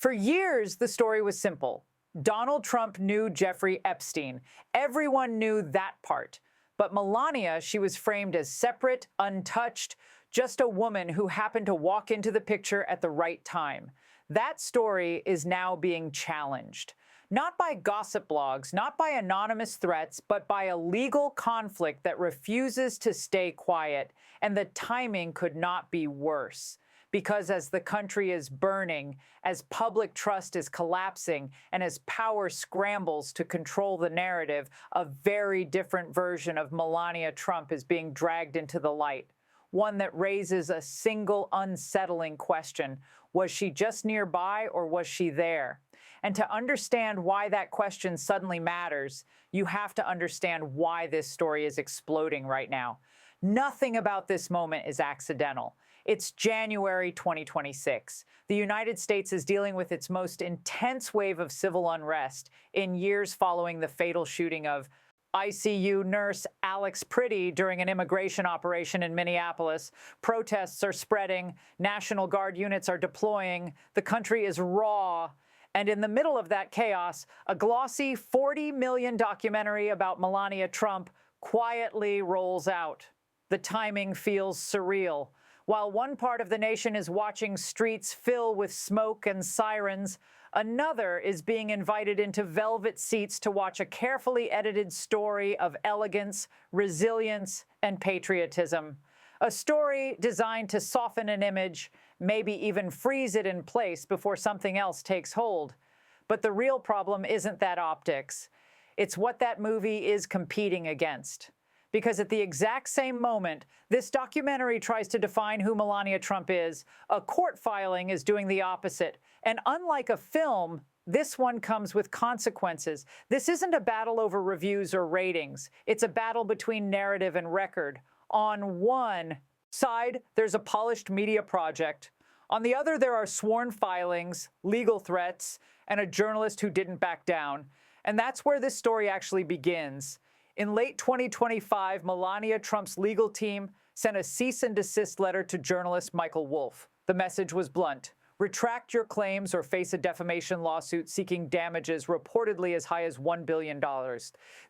For years, the story was simple. Donald Trump knew Jeffrey Epstein. Everyone knew that part. But Melania, she was framed as separate, untouched, just a woman who happened to walk into the picture at the right time. That story is now being challenged. Not by gossip blogs, not by anonymous threats, but by a legal conflict that refuses to stay quiet. And the timing could not be worse. Because as the country is burning, as public trust is collapsing, and as power scrambles to control the narrative, a very different version of Melania Trump is being dragged into the light. One that raises a single unsettling question. Was she just nearby or was she there? And to understand why that question suddenly matters, you have to understand why this story is exploding right now. Nothing about this moment is accidental. It's January 2026. The United States is dealing with its most intense wave of civil unrest in years following the fatal shooting of ICU nurse Alex Priddy during an immigration operation in Minneapolis. Protests are spreading. National Guard units are deploying. The country is raw. And in the middle of that chaos, a glossy 40 million documentary about Melania Trump quietly rolls out. The timing feels surreal. While one part of the nation is watching streets fill with smoke and sirens, another is being invited into velvet seats to watch a carefully edited story of elegance, resilience, and patriotism. A story designed to soften an image, maybe even freeze it in place before something else takes hold. But the real problem isn't that optics. It's what that movie is competing against. Because at the exact same moment, this documentary tries to define who Melania Trump is, a court filing is doing the opposite. And unlike a film, this one comes with consequences. This isn't a battle over reviews or ratings. It's a battle between narrative and record. On one side, there's a polished media project. On the other, there are sworn filings, legal threats, and a journalist who didn't back down. And that's where this story actually begins. In late 2025, Melania Trump's legal team sent a cease and desist letter to journalist Michael Wolff. The message was blunt. Retract your claims or face a defamation lawsuit seeking damages reportedly as high as $1 billion.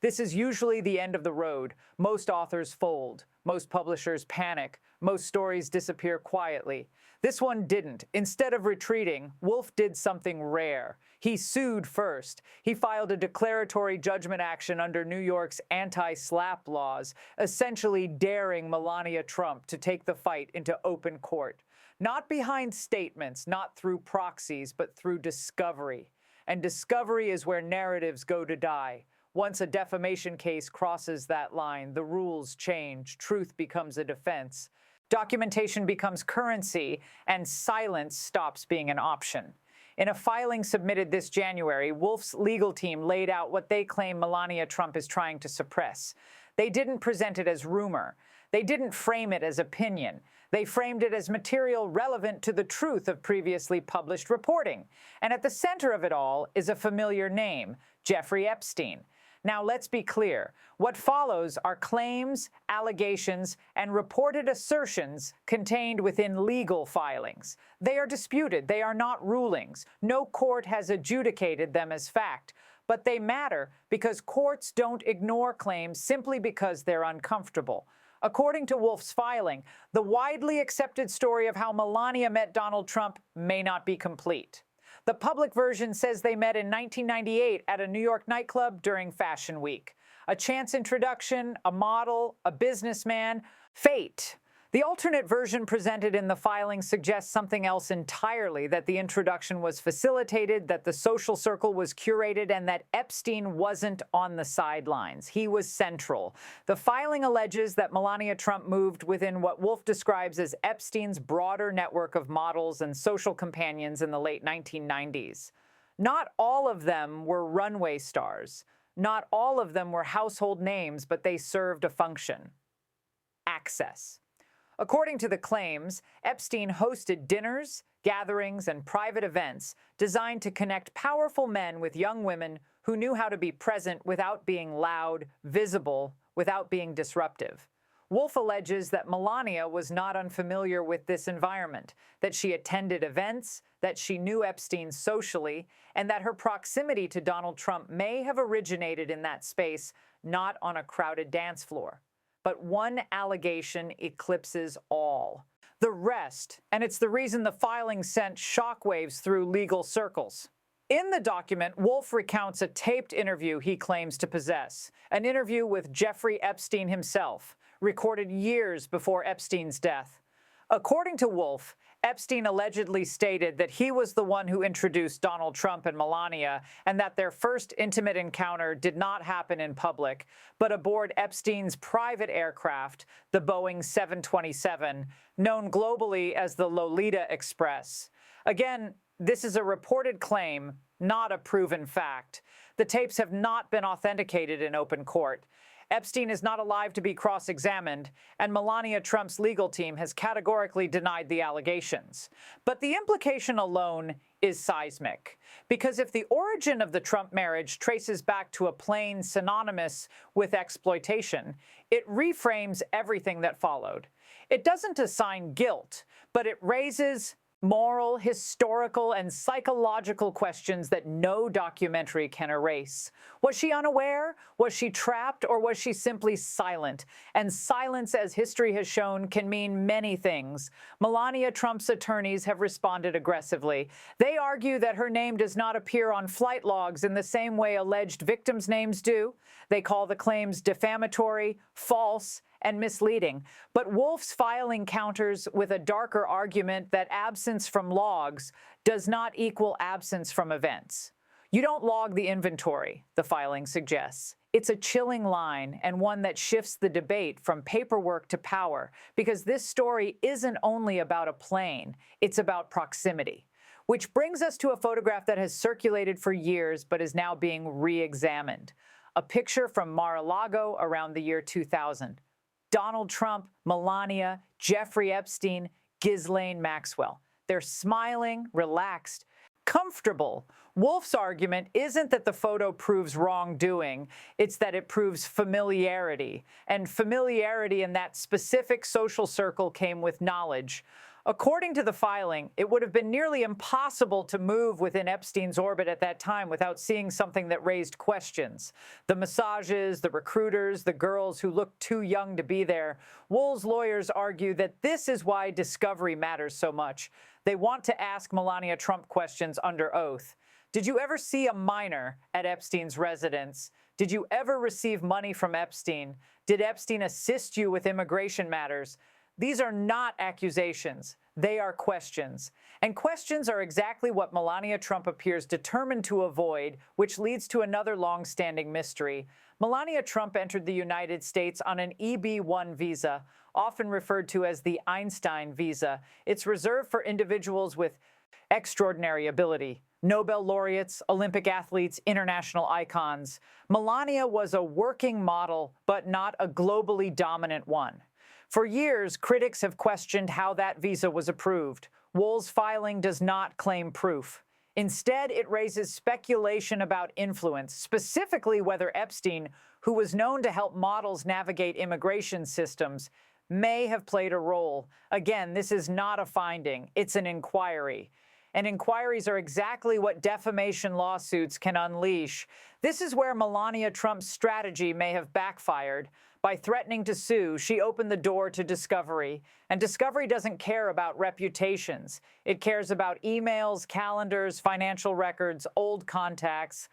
This is usually the end of the road. Most authors fold. Most publishers panic. Most stories disappear quietly. This one didn't. Instead of retreating, Wolff did something rare. He sued first. He filed a declaratory judgment action under New York's anti-SLAPP laws, essentially daring Melania Trump to take the fight into open court. Not behind statements, not through proxies, but through discovery. And discovery is where narratives go to die. Once a defamation case crosses that line, the rules change, truth becomes a defense. Documentation becomes currency, and silence stops being an option. In a filing submitted this January, Wolff's legal team laid out what they claim Melania Trump is trying to suppress. They didn't present it as rumor. They didn't frame it as opinion. They framed it as material relevant to the truth of previously published reporting. And at the center of it all is a familiar name, Jeffrey Epstein. Now, let's be clear. What follows are claims, allegations, and reported assertions contained within legal filings. They are disputed. They are not rulings. No court has adjudicated them as fact. But they matter because courts don't ignore claims simply because they're uncomfortable. According to Wolff's filing, the widely accepted story of how Melania met Donald Trump may not be complete. The public version says they met in 1998 at a New York nightclub during Fashion Week. A chance introduction, a model, a businessman, fate. The alternate version presented in the filing suggests something else entirely, that the introduction was facilitated, that the social circle was curated, and that Epstein wasn't on the sidelines. He was central. The filing alleges that Melania Trump moved within what Wolff describes as Epstein's broader network of models and social companions in the late 1990s. Not all of them were runway stars. Not all of them were household names, but they served a function: access. According to the claims, Epstein hosted dinners, gatherings, and private events designed to connect powerful men with young women who knew how to be present without being loud, visible, without being disruptive. Wolf alleges that Melania was not unfamiliar with this environment, that she attended events, that she knew Epstein socially, and that her proximity to Donald Trump may have originated in that space, not on a crowded dance floor. But one allegation eclipses all. The rest, and it's the reason the filing sent shockwaves through legal circles. In the document, Wolf recounts a taped interview he claims to possess, an interview with Jeffrey Epstein himself, recorded years before Epstein's death. According to Wolf, Epstein allegedly stated that he was the one who introduced Donald Trump and Melania, and that their first intimate encounter did not happen in public, but aboard Epstein's private aircraft, the Boeing 727, known globally as the Lolita Express. Again, this is a reported claim, not a proven fact. The tapes have not been authenticated in open court. Epstein is not alive to be cross-examined, and Melania Trump's legal team has categorically denied the allegations. But the implication alone is seismic, because if the origin of the Trump marriage traces back to a plane synonymous with exploitation, it reframes everything that followed. It doesn't assign guilt, but it raises moral, historical, and psychological questions that no documentary can erase. Was she unaware? Was she trapped? Or was she simply silent? And silence, as history has shown, can mean many things. Melania Trump's attorneys have responded aggressively. They argue that her name does not appear on flight logs in the same way alleged victims' names do. They call the claims defamatory, false, and misleading. But Wolf's filing counters with a darker argument that absence from logs does not equal absence from events. You don't log the inventory, the filing suggests. It's a chilling line, and one that shifts the debate from paperwork to power, because this story isn't only about a plane, it's about proximity. Which brings us to a photograph that has circulated for years but is now being re-examined. A picture from Mar-a-Lago around the year 2000. Donald Trump, Melania, Jeffrey Epstein, Ghislaine Maxwell. They're smiling, relaxed, comfortable. Wolf's argument isn't that the photo proves wrongdoing, it's that it proves familiarity. And familiarity in that specific social circle came with knowledge. According to the filing, it would have been nearly impossible to move within Epstein's orbit at that time without seeing something that raised questions. The massages, the recruiters, the girls who looked too young to be there. Wolf's lawyers argue that this is why discovery matters so much. They want to ask Melania Trump questions under oath. Did you ever see a minor at Epstein's residence? Did you ever receive money from Epstein? Did Epstein assist you with immigration matters? These are not accusations. They are questions. And questions are exactly what Melania Trump appears determined to avoid, which leads to another long-standing mystery. Melania Trump entered the United States on an EB-1 visa, often referred to as the Einstein visa. It's reserved for individuals with extraordinary ability. Nobel laureates, Olympic athletes, international icons. Melania was a working model, but not a globally dominant one. For years, critics have questioned how that visa was approved. Wolf's filing does not claim proof. Instead, it raises speculation about influence, specifically whether Epstein, who was known to help models navigate immigration systems, may have played a role. Again, this is not a finding, it's an inquiry. And inquiries are exactly what defamation lawsuits can unleash. This is where Melania Trump's strategy may have backfired. By threatening to sue, she opened the door to discovery. And discovery doesn't care about reputations. It cares about emails, calendars, financial records, old contacts.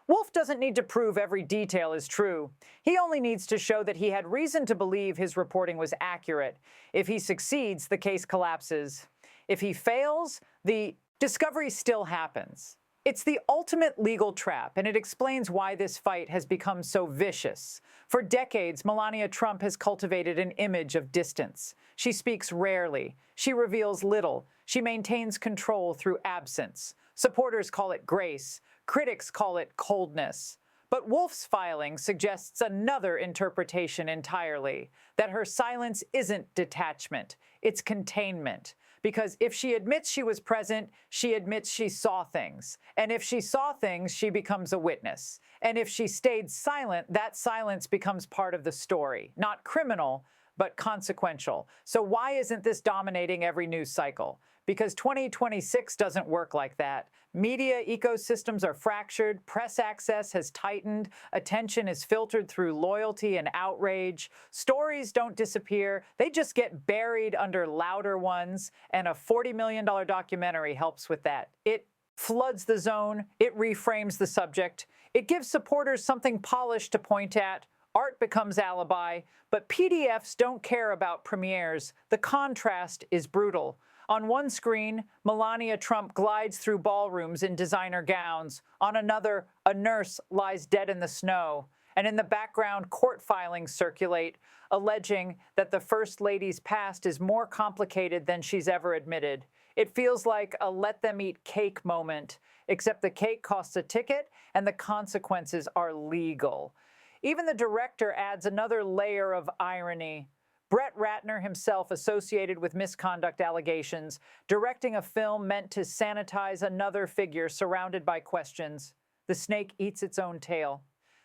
Wolf doesn't need to prove every detail is true. He only needs to show that he had reason to believe his reporting was accurate. If he succeeds, the case collapses. If he fails, the discovery still happens. It's the ultimate legal trap, and it explains why this fight has become so vicious. For decades, Melania Trump has cultivated an image of distance. She speaks rarely. She reveals little. She maintains control through absence. Supporters call it grace. Critics call it coldness. But Wolf's filing suggests another interpretation entirely, that her silence isn't detachment, it's containment. Because if she admits she was present, she admits she saw things. And if she saw things, she becomes a witness. And if she stayed silent, that silence becomes part of the story. Not criminal, but consequential. So why isn't this dominating every news cycle? Because 2026 doesn't work like that. Media ecosystems are fractured, press access has tightened, attention is filtered through loyalty and outrage. Stories don't disappear, they just get buried under louder ones, and a $40 million documentary helps with that. It floods the zone, it reframes the subject, it gives supporters something polished to point at. Art becomes alibi, but PDFs don't care about premieres. The contrast is brutal. On one screen, Melania Trump glides through ballrooms in designer gowns. On another, a nurse lies dead in the snow. And in the background, court filings circulate, alleging that the First Lady's past is more complicated than she's ever admitted. It feels like a let-them-eat-cake moment, except the cake costs a ticket and the consequences are legal. Even the director adds another layer of irony. Brett Ratner himself associated with misconduct allegations, directing a film meant to sanitize another figure surrounded by questions. The snake eats its own tail.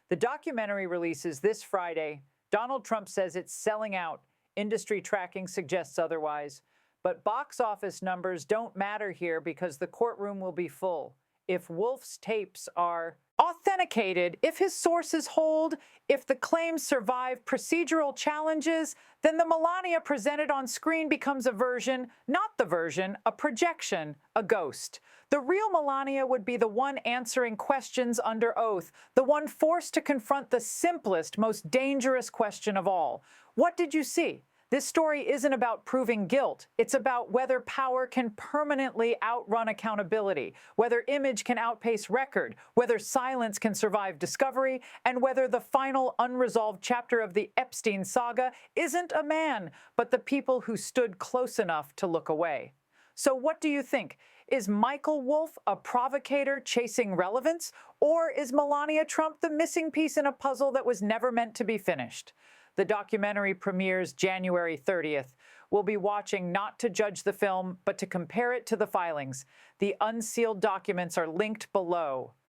The documentary releases this Friday. Donald Trump says it's selling out. Industry tracking suggests otherwise. But box office numbers don't matter here because the courtroom will be full. If Wolf's tapes are authenticated, if his sources hold, if the claims survive procedural challenges, then the Melania presented on screen becomes a version, not the version, a projection, a ghost. The real Melania would be the one answering questions under oath, the one forced to confront the simplest, most dangerous question of all. What did you see? This story isn't about proving guilt. It's about whether power can permanently outrun accountability, whether image can outpace record, whether silence can survive discovery, and whether the final unresolved chapter of the Epstein saga isn't a man, but the people who stood close enough to look away. So what do you think? Is Michael Wolff a provocateur chasing relevance, or is Melania Trump the missing piece in a puzzle that was never meant to be finished? The documentary premieres January 30th. We'll be watching not to judge the film, but to compare it to the filings. The unsealed documents are linked below.